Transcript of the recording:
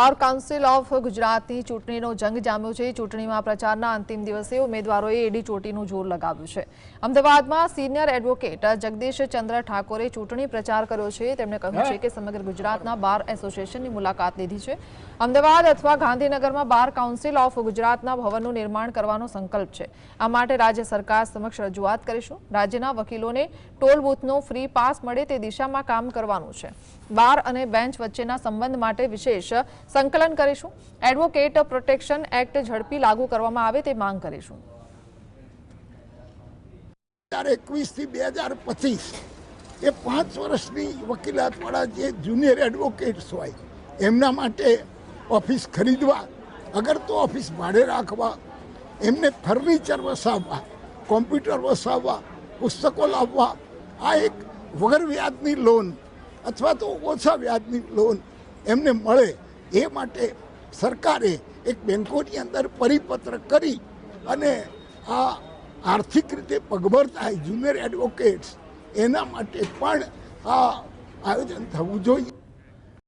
Bar council of ગુજરાતની ચૂંટણીનો જંગ જામ્યો છે। ચૂંટણીમાં પ્રચારના અંતિમ દિવસે ઉમેદવારોએ એડી ચોટીનું જોર લગાવ્યું છે। અમદાવાદમાં સિનિયર એડવોકેટ જગદીશ ચંદ્ર ઠાકોરે ચૂંટણી પ્રચાર કર્યો છે। તેમણે કહ્યું છે કે સમગ્ર ગુજરાતના બાર એસોસિએશનની મુલાકાત લીધી છે। અમદાવાદ અથવા ગાંધીનગરમાં બાર કાઉન્સિલ ઓફ ગુજરાતના ભવનનું નિર્માણ કરવાનો સંકલ્પ છે। આ માટે રાજ્ય સરકાર સમક્ષ રજૂઆત કરીશું। રાજ્યના વકીલોને ટોલ બૂથનો ફ્રી પાસ મળે તે દિશામાં કામ કરવાનું છે। બાર અને બેન્ચ વચ્ચેના સંબંધ માટે વિશેષ સંકલન કરીશું। એડવોકેટ પ્રોટેક્શન એક્ટ ઝડપી લાગુ કરવામાં આવે તે માંગ કરીશું। 2021 થી 2025 એ 5 વર્ષની વકીલાતવાળા જે જુનિયર એડવોકેટ્સ હોય એમના માટે ઓફિસ ખરીદવા, અગર તો ઓફિસ ભાડે રાખવા, એમને ફર્નિચર વસાવવા, કોમ્પ્યુટર વસાવવા, પુસ્તકો લાવવા, આ એક વગર વ્યાજની લોન અથવા તો ઓછા વ્યાજની લોન એમને મળે એ માટે સરકારે એક બેંકોની અંદર પરિપત્ર કરી અને આ આર્થિક રીતે પગભર થાય જુનિયર એડવોકેટ્સ એના માટે પણ આ આયોજન થવું જોઈએ।